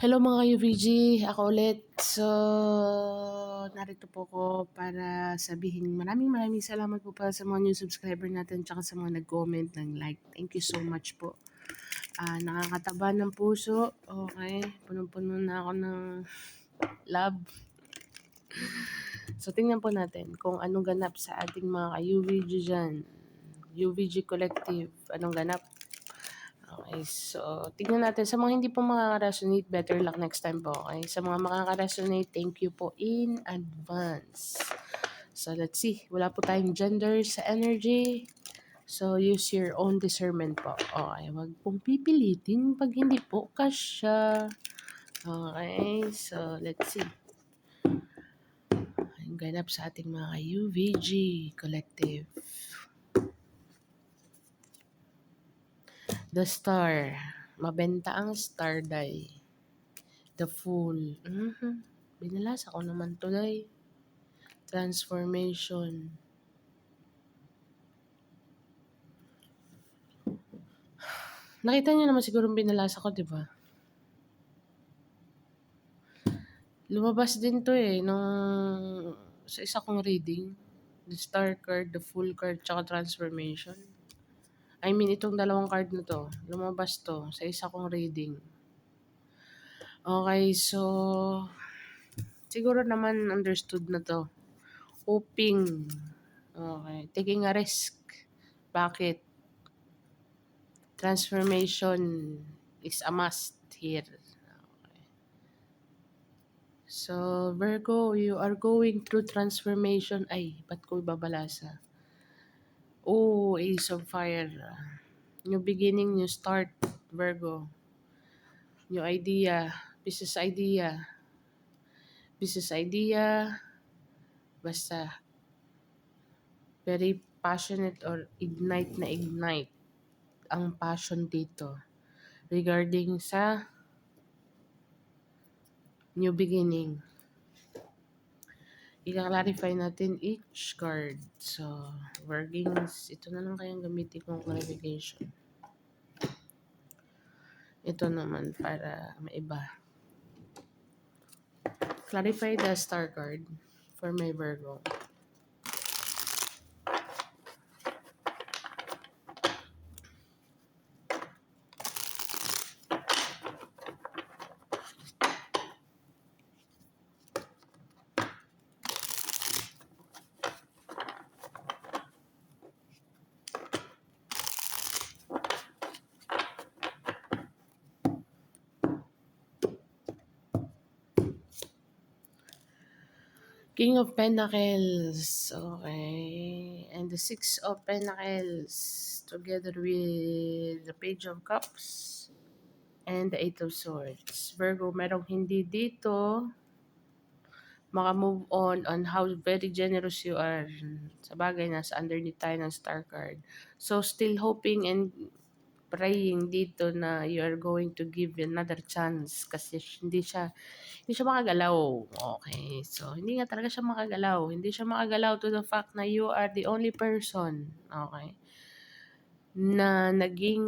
Hello mga UVG, ako ulit. So, narito po ko para sabihin maraming salamat po para sa mga new subscriber natin tsaka sa mga nag-comment ng like. Thank you so much po. Nakakataba ng puso. Okay, punong-puno na ako ng love. So, tingnan po natin kung anong ganap sa ating mga ka-UVG dyan. UVG Collective, anong ganap? Okay, so tignan natin. Sa mga hindi po makaka-resonate, better luck next time po. Okay, sa mga makaka-resonate, thank you po in advance. So let's see. Wala po tayong gender sa energy. So use your own discernment po. Okay, wag pong pipilitin pag hindi po kasya. Okay, so let's see. Ang ganap sa ating mga UVG Collective. The Star. Mabenta ang Star Die. The Fool. Binalasa ko naman tuloy. Transformation. Nakita niyo naman siguro binalasa ko, di ba? Lumabas din to nung sa isa kong reading. The Star card, the Fool card, tsaka Transformation. I mean, itong dalawang card na to. Lumabas to sa isa kong reading. Okay, so siguro naman understood na to. Hoping. Okay. Taking a risk. Bakit? Transformation is a must here. Okay. So, Virgo, you are going through transformation. Ay, ba't ko ibabalasa? Oh, Ace of Fire. New beginning, new start, Virgo. New idea. Business idea. Business idea. Basta, very passionate or ignite na ignite ang passion dito regarding sa new beginning. I-clarify natin each card. So, workings, ito na lang kayang gamitin kong clarification. Ito naman para maiba. Clarify the star card for my Virgo. King of Pentacles. Okay. And the Six of Pentacles together with the Page of Cups and the Eight of Swords. Virgo, merong hindi dito maka-move on how very generous you are. Sa bagay, nasa underneath tayo ng star card. So, still hoping and praying dito na you are going to give another chance kasi hindi siya makagalaw. Okay, so hindi nga talaga siya makagalaw. Hindi siya makagalaw to the fact na you are the only person, okay, na naging,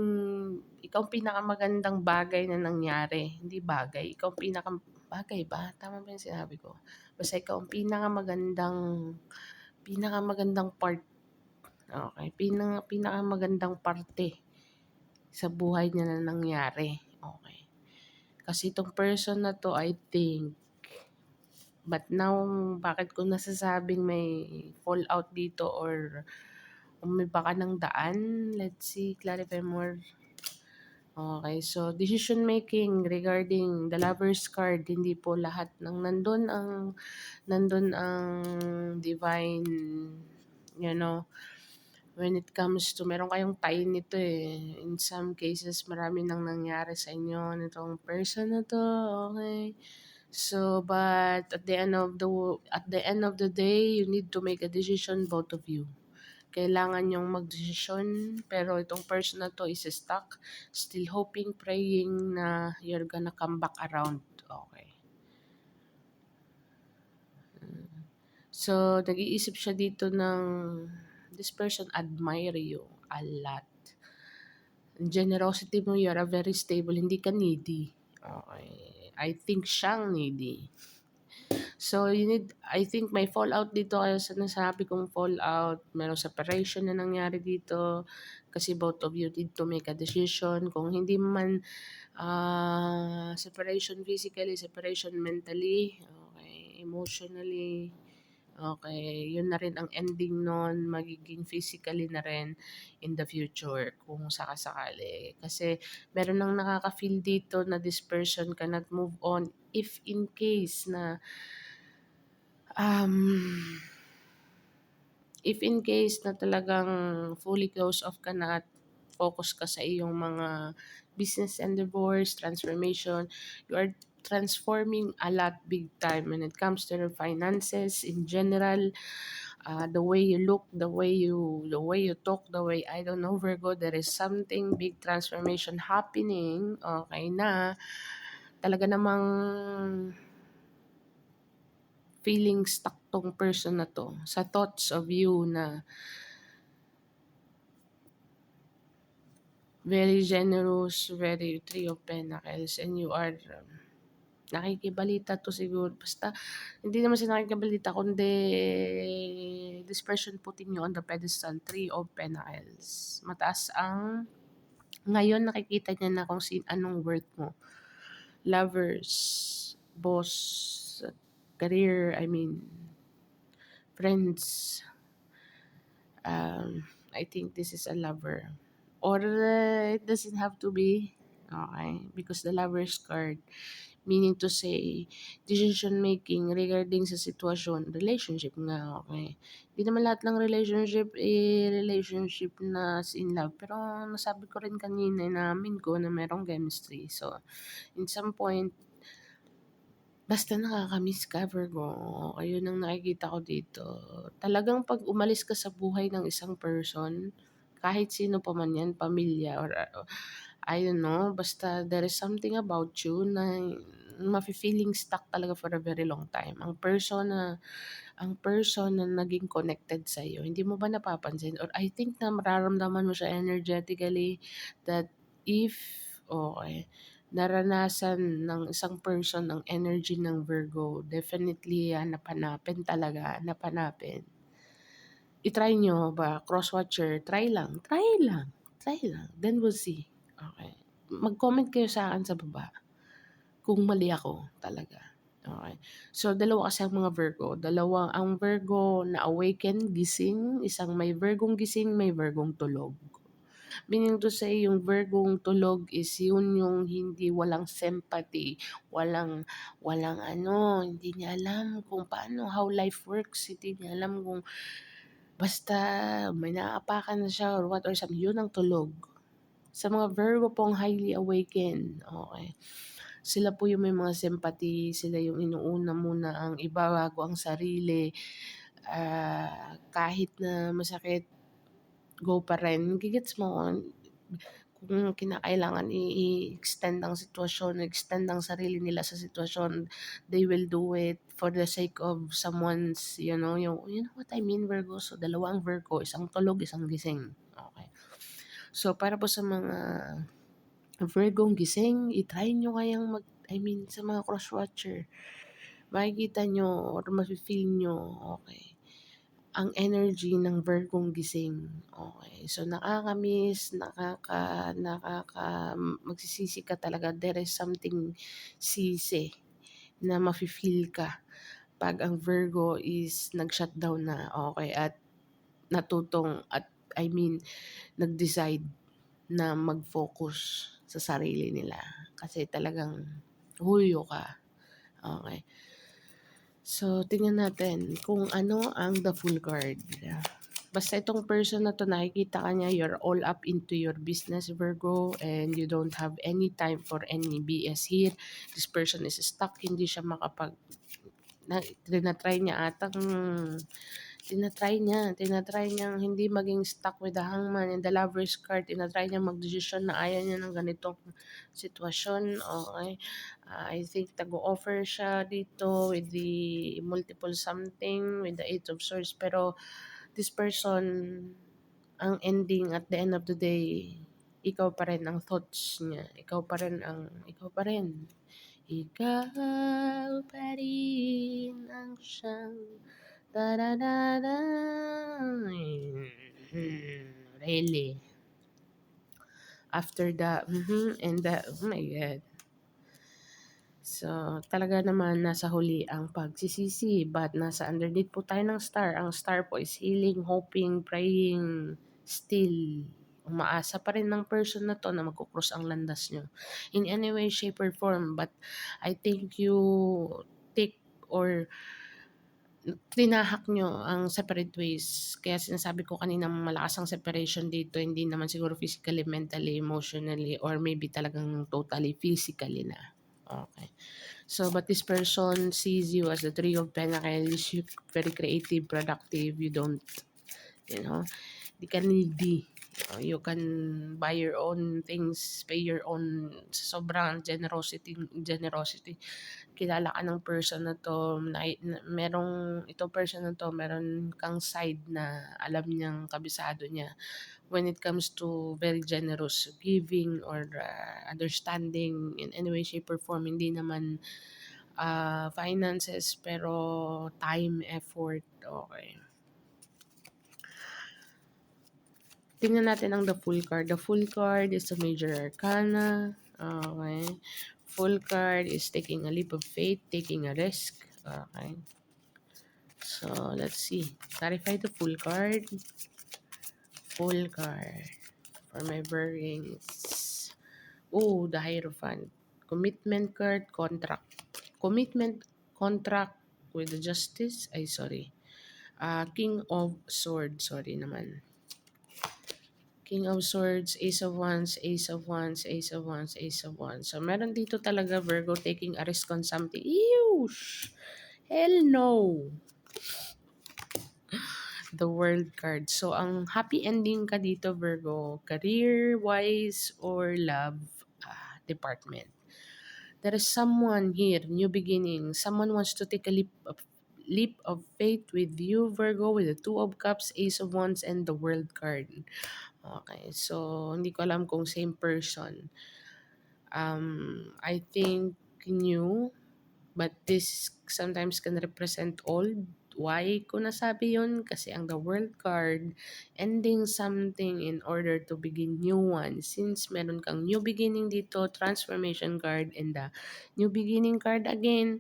ikaw ang pinakamagandang bagay na nangyari. Hindi bagay, ikaw ang bagay ba? Tama ba yung sinabi ko? Basta ikaw ang pinakamagandang part. Okay, pinakamagandang parte sa buhay niya na nangyari. Okay. Kasi itong person na to, I think, but now, bakit ko nasasabing may fallout dito or may baka ng daan? Let's see, clarify more. Okay, so decision making regarding the Lover's card, hindi po lahat ng nandun ang divine, when it comes to, meron kayong tie nito in some cases, marami nang nangyari sa inyo nitong person na to, okay? So, but at the end of the day, you need to make a decision, both of you. Kailangan yung magdesisyon, pero itong person na to is stuck, still hoping, praying na you're gonna come back around. Okay. So, nag-iisip siya dito ng, this person admire you a lot. Generosity mo, you're a very stable, hindi ka needy. Okay. I think siyang needy. So, you need, I think may fallout dito kaya sa nasabi kong fallout, merong separation na nangyari dito kasi both of you need to make a decision. Kung hindi man separation physically, separation mentally, okay, emotionally, okay, yun na rin ang ending nun, magiging physically na rin in the future kung sakasakali. Kasi meron nang nakaka-feel dito na this person cannot move on if in case na Um, if in case na talagang fully close off ka na at focus ka sa iyong mga business endeavors, transformation, you are transforming a lot big time when it comes to your finances in general, the way you look, the way you talk, the way I don't know Virgo, there is something big transformation happening. Okay na talaga namang feeling stuck tong person na to sa thoughts of you na very generous, very Three of Pentacles, and you are nakikibalita to siguro. Basta, hindi naman siya nakikibalita, kundi this person putting you on the pedestal, Three of Pentacles. Mataas ang, ngayon nakikita niya na kung anong worth mo. Lovers, boss, career, I mean, friends, I think this is a lover. Or it doesn't have to be. Okay? Because the lover's card, meaning to say, decision making regarding sa sitwasyon, relationship nga, okay? Hindi naman lahat ng relationship, relationship na in love. Pero nasabi ko rin kanina, namin ko na merong chemistry. So, in some point, basta nakaka-miss ka, Virgo. Ayun ang nakikita ko dito. Talagang 'pag umalis ka sa buhay ng isang person, kahit sino pa man 'yan, pamilya or I don't know, basta there is something about you na mafi-feeling stuck talaga for a very long time. Ang person na naging connected sa'yo, hindi mo ba napapansin or I think na mararamdaman mo siya energetically that if okay, naranasan ng isang person ang energy ng Virgo, definitely hanap-hanapin talaga, hanap-hanapin. I-try nyo ba, cross-watcher, try lang, then we'll see. Okay. Mag-comment kayo sa akin sa baba kung mali ako talaga. Okay. So, dalawa kasi ang mga Virgo. Dalawa ang Virgo na awaken, gising. Isang may Virgong gising, may Virgong tulog. Meaning to say, yung Virgong tulog is yun yung hindi walang sympathy, walang ano, hindi niya alam kung paano, how life works, hindi niya alam kung basta may naaapakan na siya or what or something, yun ang tulog. Sa mga Virgo pong highly awakened, okay, sila po yung may mga sympathy, sila yung inuuna muna ang iba bago ang sarili. Kahit na masakit, go pa rin. Gigets mo, kung kinakailangan i-extend ang sitwasyon, extend ang sarili nila sa sitwasyon, they will do it for the sake of someone's, you know what I mean, Virgo? So, dalawa ang Virgo, isang tulog, isang gising. Okay. So, para po sa mga Virgong gising, i-try nyo kayang sa mga cross-watcher, makikita nyo or mafe-feel nyo, okay, ang energy ng Virgong gising. Okay. So, nakaka-miss, magsisisi ka talaga. There is something sisi na mafe-feel ka pag ang Virgo is nag-shutdown na, okay, at natutong at nag-decide na mag-focus sa sarili nila. Kasi talagang huyo ka. Okay. So, tingnan natin kung ano ang the full card. Basta itong person na to, nakikita ka niya, you're all up into your business, Virgo, and you don't have any time for any BS here. This person is stuck, hindi siya tinatry niya atang tinatry niyang hindi maging stuck with the hangman and the lover's card. Tinatry niya magdesisyon na ayaw niya ng ganitong sitwasyon. Okay. I think tag-offer siya dito with the multiple something, with the Eight of Swords. Pero this person, ang ending at the end of the day, ikaw pa rin ang thoughts niya, ikaw pa rin ang siyang da-da-da-da. Really. After the, and the, oh my God. So, talaga naman nasa huli ang pagsisisi, but nasa underneath po tayo ng star. Ang star po is healing, hoping, praying, still. Umaasa pa rin ng person na to na magkukross ang landas nyo. In any way, shape, or form. But I think you take or tinahak nyo ang separate ways. Kaya sinasabi ko kanina malakas ang separation dito. Hindi naman siguro physically, mentally, emotionally, or maybe talagang totally physically na. Okay. So, but this person sees you as the Three of Pentacles. You very creative, productive. You don't, you know, di ka needy. You can buy your own things, pay your own, sobrang generosity. Kilala ka ng person na to, itong person na to, meron kang side na alam niyang kabisado niya when it comes to very generous giving or understanding in any way, shape, or form. Hindi naman finances, pero time, effort. Okay. Tingnan natin ang the full card. The full card is the major arcana. Okay. Full card is taking a leap of faith, taking a risk. Okay. So, let's see. Clarify the full card. Full card. For my bearings. Oh, the Hierophant. Commitment card, contract. Commitment, contract with the Justice. Ay, sorry. King of Swords. Sorry naman. King of Swords, Ace of Wands, Ace of Wands, Ace of Wands, Ace of Wands. So, meron dito talaga Virgo taking a risk on something. Ew! Hell no! The World card. So, ang happy ending ka dito, Virgo, career-wise or love department. There is someone here, new beginning. Someone wants to take a leap of faith with you, Virgo, with the Two of Cups, Ace of Wands, and the World card. Okay, so hindi ko alam kung same person. I think new, but this sometimes can represent old. Why ko nasabi yun? Kasi ang the World card, ending something in order to begin new one. Since meron kang new beginning dito, transformation card, and the new beginning card again.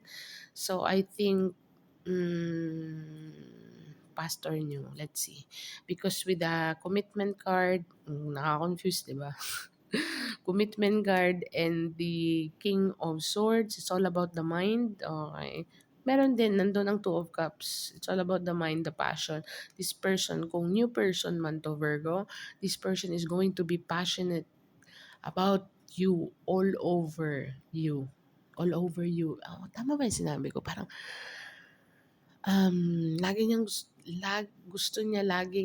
So, I think, pastor nyo. Let's see. Because with the commitment card, nakaka-confuse, di ba? Commitment card and the King of Swords, it's all about the mind. Okay. Meron din, nandun ang Two of Cups. It's all about the mind, the passion. This person, kung new person man to Virgo, this person is going to be passionate about you, all over you. All over you. Oh, tama ba yung sinabi ko? Parang, lagi niyang gusto niya lagi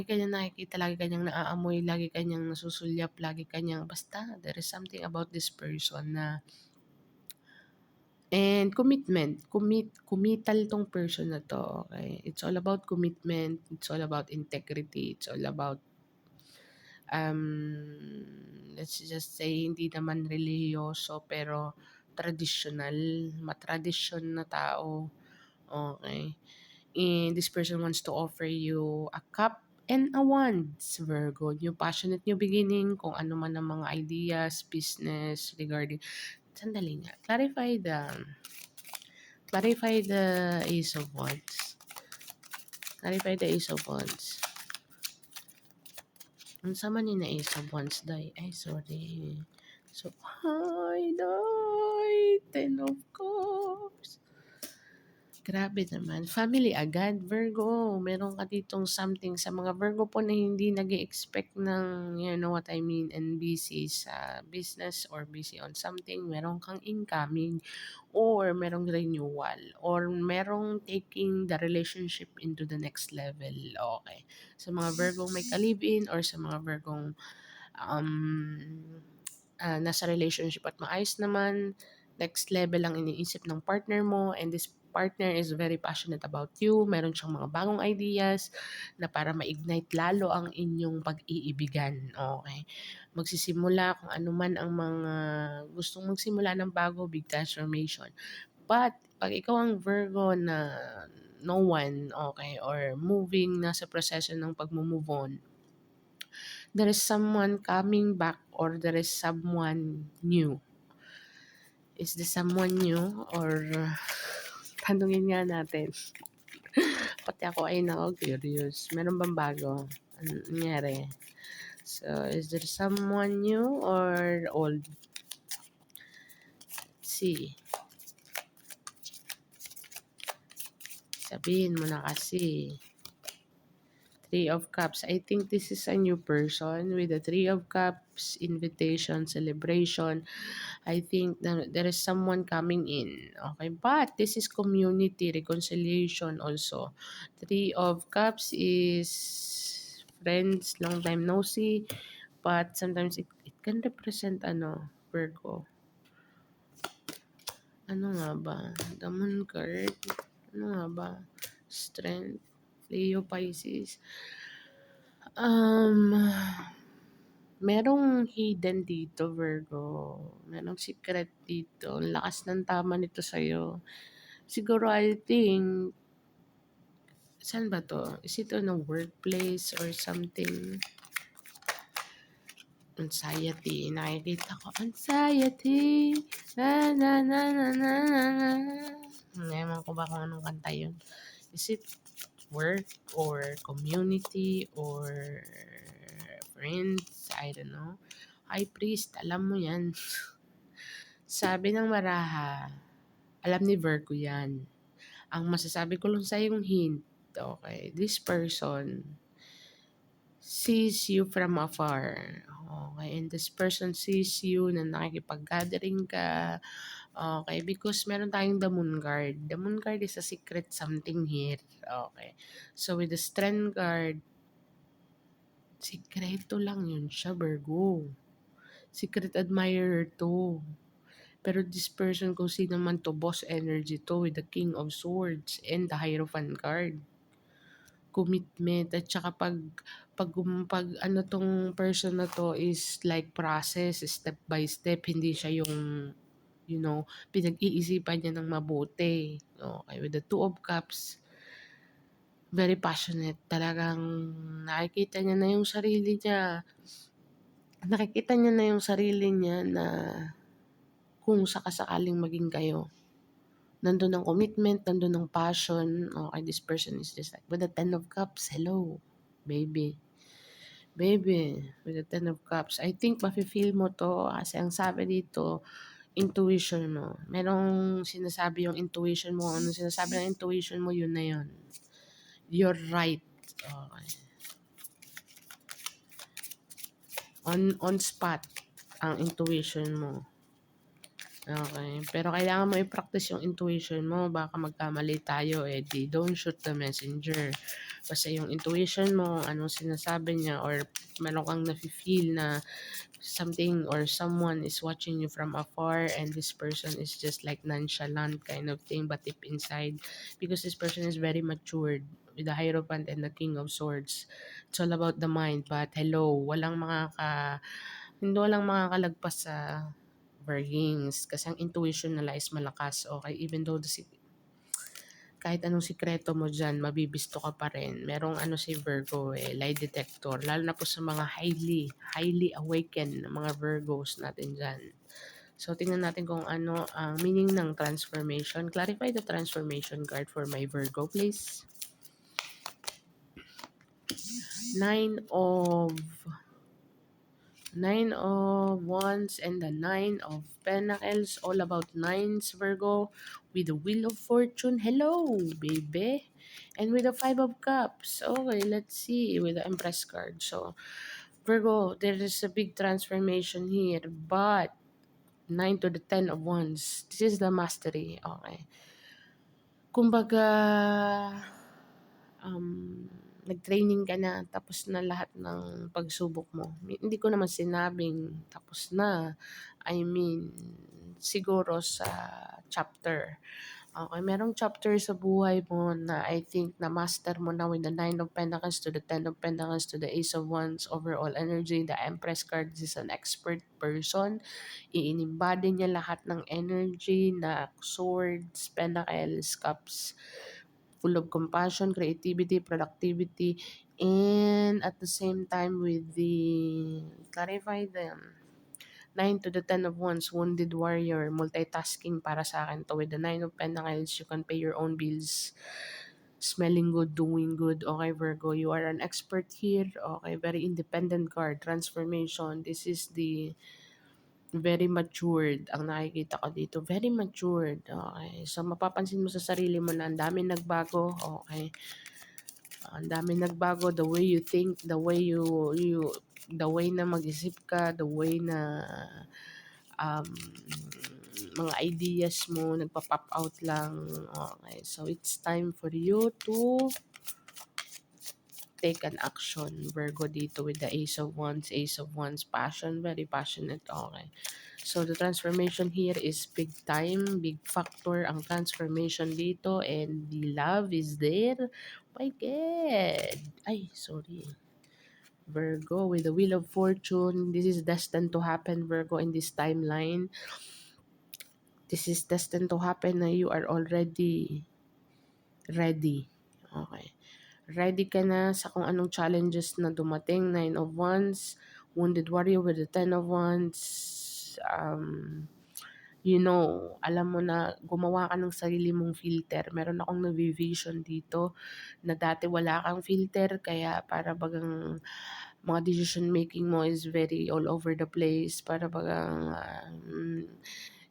kanyang nakikita, lagi kanyang naaamoy, lagi kanyang nasusulyap, lagi kanyang basta there is something about this person na and committal tong person na to, okay? It's all about commitment, it's all about integrity, it's all about let's just say hindi naman relihiyoso pero traditional, matradisyon na tao. Okay. And this person wants to offer you a cup and a wands, Virgo. New passionate, new beginning, kung ano man ang mga ideas, business, regarding, sandali nga, clarify the Ace of Wands. Clarify the Ace of Wands. Ang sama ni na Ace of Wands, day. Ay, sorry. So, hi, day. Ten of Cups. Grabe naman. Family agad, Virgo. Meron ka ditong something sa mga Virgo po na hindi nag-expect ng, you know what I mean, and busy sa business or busy on something. Meron kang incoming or merong renewal or merong taking the relationship into the next level. Okay. Sa mga Virgo may ka-live-in or sa mga Virgong nasa relationship at maayos naman, next level ang iniisip ng partner mo, and this partner is very passionate about you, meron siyang mga bagong ideas na para ma-ignite lalo ang inyong pag-iibigan, okay? Magsisimula kung ano man ang mga gustong magsimula ng bago, big transformation. But 'pag ikaw ang Virgo na no one, okay, or moving, nasa proseso ng pagmo-move on, there is someone coming back or there is someone new. Is this someone new or tanungin nga natin. Pati ako ay curious. Meron bang bago? Ano nangyari? So, is there someone new or old? See. Sabihin mo na kasi. Three of Cups. I think this is a new person with the Three of Cups, invitation, celebration. I think there is someone coming in. Okay, but this is community reconciliation also. Three of Cups is friends, long time no see, but sometimes it can represent Virgo. Ano nga ba? The Moon card. Ano nga ba? Strength. Leo Pisces. Um, merong hidden dito, Virgo. Merong secret dito. Ang lakas ng tama nito sa'yo. Siguro, I think, saan ba to? Is it on a workplace or something? Anxiety. Nakikita ko, anxiety. Na, na, na, na, na, na, na. Ewan ko ba kung anong kanta yun. Is it work or community or friends? I don't know. High priest, alam mo yan. Sabi ng Maraha, alam ni Virgo yan. Ang masasabi ko lang sa yung hint, okay, this person sees you from afar. Okay, and this person sees you na nakikipag-gathering ka. Okay, because meron tayong the moon card. The moon card is a secret something here. Okay. So with the strength card, sikreto lang yun siya, Virgo. Secret admirer to. Pero this person, kung sino man to, boss energy to with the King of Swords and the Hierophant card. Commitment at saka pag ano tong person na to is like process, step by step, hindi siya yung pinag-iisipan niya ng mabuti. Okay, with the Two of Cups, very passionate. Talagang nakikita niya na yung sarili niya. Nakikita niya na yung sarili niya na kung sakasakaling maging kayo. Nandun ang commitment, nandun ang passion. Okay, this person is just like, with the Ten of Cups, hello, baby. Baby, with the Ten of Cups. I think mafe-feel mo to kasi ang sabi dito, intuition mo. Merong sinasabi yung intuition mo. Anong sinasabi ng intuition mo, yun na yun. You're right. Okay. On spot ang intuition mo. Okay. Pero kailangan mo i-practice yung intuition mo. Baka magkamali tayo di don't shoot the messenger. Basta yung intuition mo, anong sinasabi niya, or meron kang nafe-feel na something or someone is watching you from afar and this person is just like nonchalant kind of thing but deep inside, because this person is very matured with the Hierophant and the King of Swords. It's all about the mind, but hello, hindi walang makakalagpas sa Virgins kasi ang intuition nila is malakas. Okay, even though kahit anong sikreto mo dyan, mabibisto ka pa rin. Merong si Virgo lie detector. Lalo na po sa mga highly awakened na mga Virgos natin dyan. So, tingnan natin kung ano ang meaning ng transformation. Clarify the transformation card for my Virgo, please. Nine of Wands and the Nine of Pentacles. All about nines, Virgo. With the Wheel of Fortune. Hello, baby. And with the Five of Cups. Okay, let's see. With the Empress card. So, Virgo, there is a big transformation here. But, 9 to the 10 of Wands. This is the mastery. Okay. Kumbaga, nag-training ka na, tapos na lahat ng pagsubok mo. Hindi ko naman sinabing tapos na. I mean, siguro sa chapter. Okay, merong chapter sa buhay mo na I think na-master mo na with the Nine of Pentacles to the Ten of Pentacles to the Ace of Wands, overall energy. The Empress card is an expert person. I-embody niya lahat ng energy na swords, pentacles, cups, full of compassion, creativity, productivity, and at the same time with the clarify them. 9 to the 10 of Wands, wounded warrior, multitasking para sa akin to. With the 9 of Pentacles, you can pay your own bills. Smelling good, doing good. Okay, Virgo, you are an expert here. Okay, very independent card. Transformation. This is the very matured ang nakikita ko dito. Very matured. Okay. So, mapapansin mo sa sarili mo na ang dami nagbago. Okay. Ang dami nagbago. The way you think, the way na mag-isip ka, the way na um, mga ideas mo nagpa-pop out lang. Okay. So, it's time for you to take an action. Virgo dito with the Ace of Wands. Ace of Wands, passion. Very passionate. Okay. So, the transformation here is big time, big factor ang transformation dito, and the love is there. My God! Ay, sorry. Virgo, with the Wheel of Fortune, this is destined to happen, Virgo, in this timeline. This is destined to happen na you are already ready. Okay. Ready ka na sa kung anong challenges na dumating. Nine of Wands, Wounded Warrior with the Ten of Wands, alam mo na gumawa ka ng sarili mong filter. Meron akong navi-vision dito na dati wala kang filter kaya para bagang mga decision making mo is very all over the place. Para bagang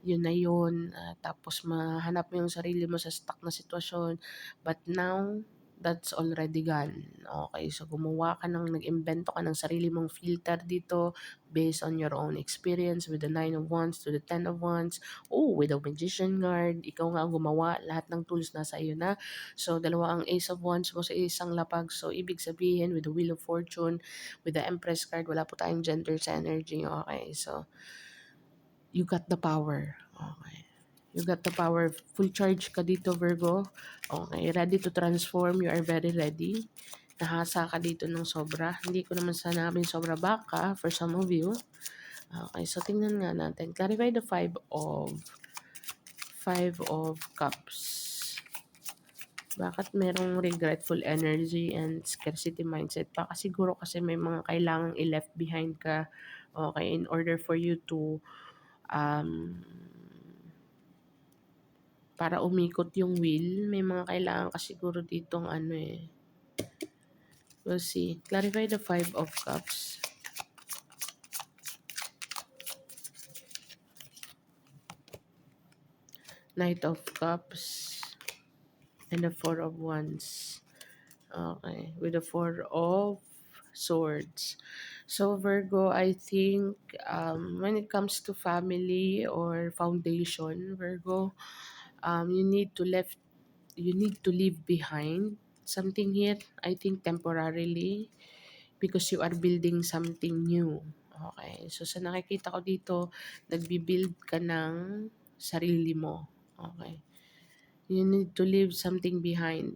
yun na yun. Tapos mahanap mo yung sarili mo sa stuck na sitwasyon. But now, that's already gone. Okay, so nag-invento ka ng sarili mong filter dito based on your own experience with the Nine of Wands to the Ten of Wands. Oh, with the Magician card, ikaw nga ang gumawa, lahat ng tools nasa iyo na. So, dalawa ang Ace of Wands mo sa isang lapag. So, ibig sabihin with the Wheel of Fortune, with the Empress card, wala po tayong gender sa energy. Okay, so, you got the power. Okay. You got the power. Full charge ka dito, Virgo. Okay. Ready to transform. You are very ready. Nahasa ka dito ng sobra. Hindi ko naman sanabing sobra baka for some of you. Okay. So, tingnan nga natin. Clarify the Five of Cups. Bakit merong regretful energy and scarcity mindset? Baka siguro kasi may mga kailangang i-left behind ka. Okay. In order for you to um, para umikot yung wheel, may mga kailangan ka siguro ditong we'll see. Clarify the Five of Cups. Knight of Cups. And the Four of Wands. Okay. With the Four of Swords. So Virgo, I think when it comes to family or foundation, Virgo, you need to leave behind something here, I think temporarily, because you are building something new. Okay. So, sa nakikita ko dito, nagbi-build ka ng sarili mo. Okay. You need to leave something behind.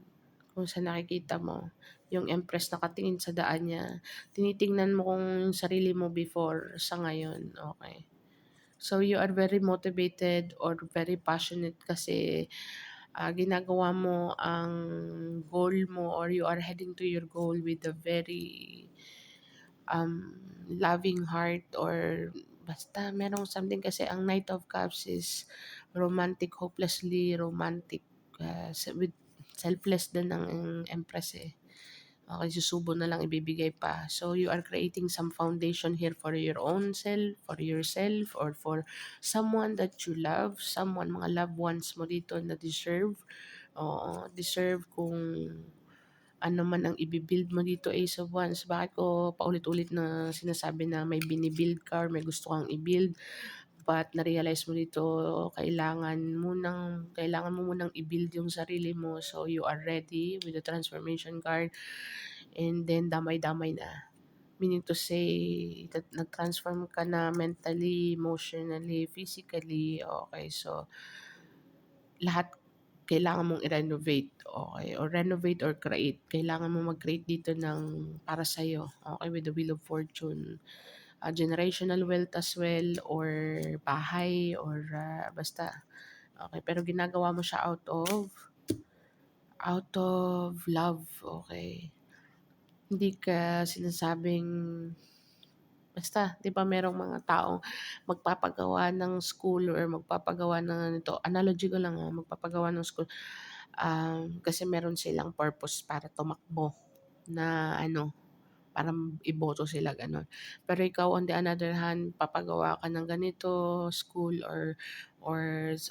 Kung sa nakikita mo, yung Empress nakatingin sa daan niya, tinitingnan mo kung yung sarili mo before sa ngayon. Okay. So, you are very motivated or very passionate kasi ginagawa mo ang goal mo or you are heading to your goal with a very loving heart or basta merong something kasi ang Knight of Cups is romantic, hopelessly romantic, with selfless din ng Empress eh. Okay, susubo na lang ibibigay pa. So, you are creating some foundation here for your own self, for yourself, or for someone that you love, mga loved ones mo dito na deserve. Oo, deserve kung ano man ang ibibuild mo dito, Ace of Wands. Bakit ko paulit-ulit na sinasabi na may binibuild ka or may gusto kang i-build, but na-realize mo dito kailangan mo munang i-build yung sarili mo. So, you are ready with the transformation card and then damay-damay na. Meaning to say, that nag-transform ka na mentally, emotionally, physically. Okay, so lahat kailangan mong i-renovate, okay, or renovate or create. Kailangan mo mag-create dito ng para sa'yo, okay, with the Wheel of Fortune. Generational wealth as well, or bahay, or basta. Okay, pero ginagawa mo siya out of love, okay. Hindi ka sinasabing basta 'di ba merong mga taong magpapagawa ng school or magpapagawa ng ganito, analogy ko lang, magpapagawa ng school, kasi meron silang purpose para tumakbo na ano, para iboto sila gano'n. Pero ikaw on the another hand, papagawa ka ng ganito, school or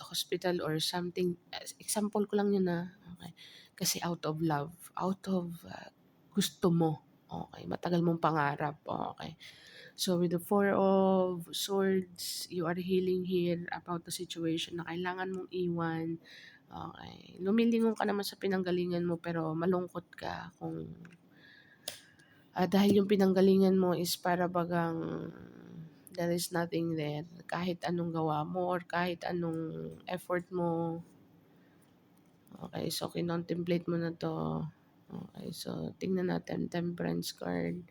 hospital or something, example ko lang 'yun, okey. Kasi out of love, out of, gusto mo, okey, matagal mong pangarap, okey. So with the Four of Swords, you are healing here about the situation na kailangan mong iwan, okey. Lumilingon ka naman sa pinanggalingan mo pero malungkot ka kung dahil yung pinanggalingan mo is para bagang there is nothing there. Kahit anong gawa mo or kahit anong effort mo. Okay, so kinontemplate mo na to. Okay, so tingnan natin, Temperance card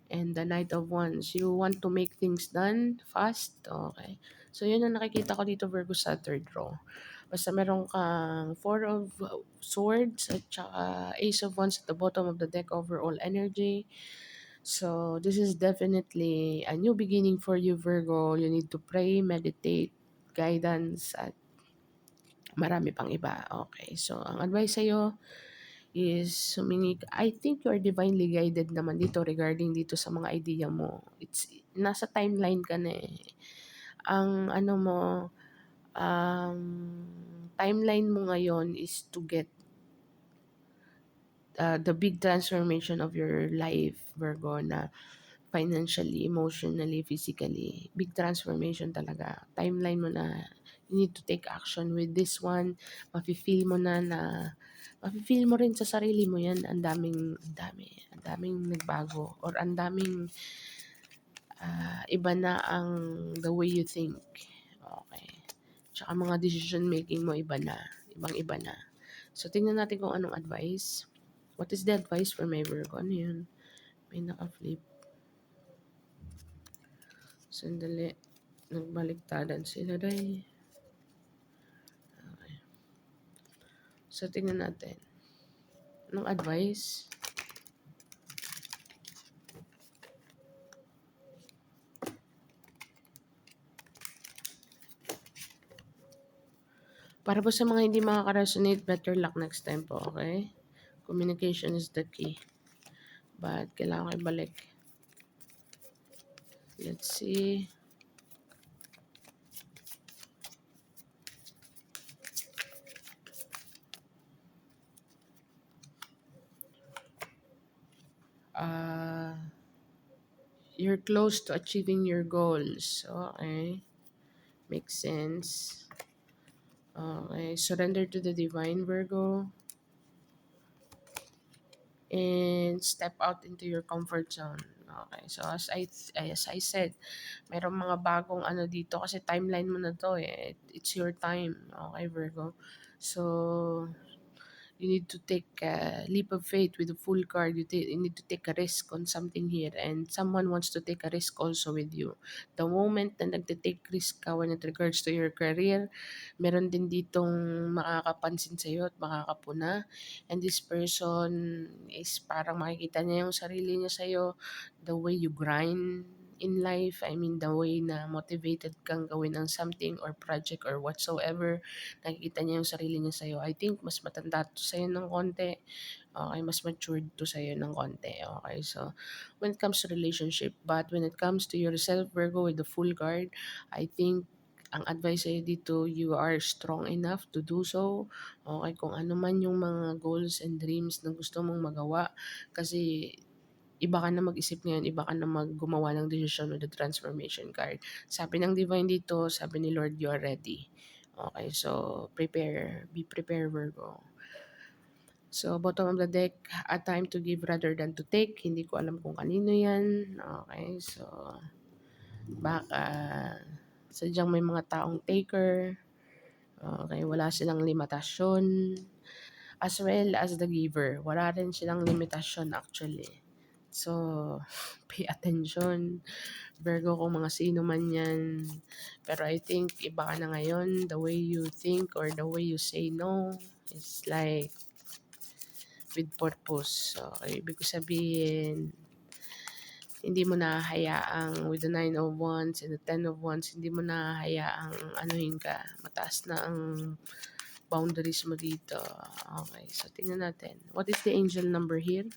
and the Knight of Wands. You want to make things done fast? Okay. So yun ang nakikita ko dito, Virgo, sa third row. Basta meron kang Four of Swords at saka Ace of Wands at the bottom of the deck, overall energy. So this is definitely a new beginning for you, Virgo. You need to pray, meditate, guidance, at marami pang iba. Okay, so ang advice sa'yo is I think you are divinely guided naman dito regarding dito sa mga idea mo. Nasa timeline ka na eh. Ang ano mo, um, timeline mo ngayon is to get the big transformation of your life, Virgo, na financially, emotionally, physically. Big transformation talaga. Timeline mo na you need to take action with this one. Mafe-feel mo mafe-feel mo rin sa sarili mo yan. Ang daming nagbago or ang daming iba na ang the way you think. Okay. Tsaka mga decision making mo iba na. Ibang-iba na. So, tingnan natin kung anong advice. What is the advice for my Virgo? Ano yun? May naka-flip. Sandali. Nagbaliktadan sila, day. Okay. So, tingnan natin. Anong advice? Para po sa mga hindi makaka-resonate, better luck next time po, okay? Communication is the key. But, kailangan ko ibalik. Let's see. You're close to achieving your goals. Okay. Makes sense. Okay. Surrender to the divine, Virgo. And step out into your comfort zone. Okay. So, as I said, merong mga bagong ano dito kasi timeline mo na to eh. It's your time. Okay, Virgo. So, you need to take a leap of faith with a full card. You need to take a risk on something here, and someone wants to take a risk also with you. The moment na nagte-take risk ka when it regards to your career, meron din ditong makakapansin sa'yo at makakapuna. And this person is parang makikita niya yung sarili niya sa'yo, the way you grind in life. I mean, the way na motivated kang gawin ng something or project or whatsoever, nakikita niya yung sarili niya sa'yo. I think mas matanda to sa'yo ng konti. Okay, mas matured to sa'yo ng konti. Okay, so when it comes to relationship, but when it comes to yourself, Virgo, with the full card, I think ang advice sa'yo dito, you are strong enough to do so. Okay, kung ano man yung mga goals and dreams na gusto mong magawa. Kasi iba ka na mag-isip ngayon, iba ka na gumawa ng desisyon with the transformation card. Sabi ng divine dito, sabi ni Lord, you are ready. Okay, so be prepared, Virgo. So, bottom of the deck, a time to give rather than to take. Hindi ko alam kung kanino yan. Okay, so baka sadyang may mga taong taker. Okay, wala silang limitasyon. As well as the giver, wala rin silang limitasyon actually. So, pay attention, Virgo, kung mga sino man yan. Pero I think iba ka na ngayon. The way you think or the way you say no is like with purpose. Okay, ibig ko sabihin, hindi mo nahahayaang with the 9 of Wands and the 10 of Wands, hindi mo nahahayaang anuhin ka. Mataas na ang boundaries mo dito. Okay, so tingnan natin. What is the angel number here?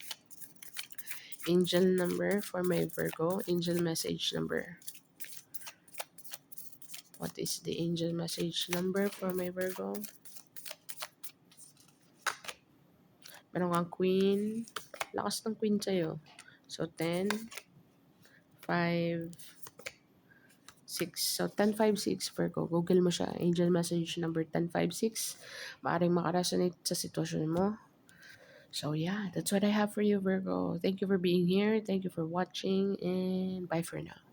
Angel number for my Virgo. Angel message number. What is the angel message number for my Virgo? Meron kang Queen. Lakas ng Queen sa'yo. So, 10, 5, 6. So, 1056 Virgo. Google mo siya. Angel message number 1056. Maaring makaresonate sa sitwasyon mo. So, yeah, that's what I have for you, Virgo. Thank you for being here. Thank you for watching. And bye for now.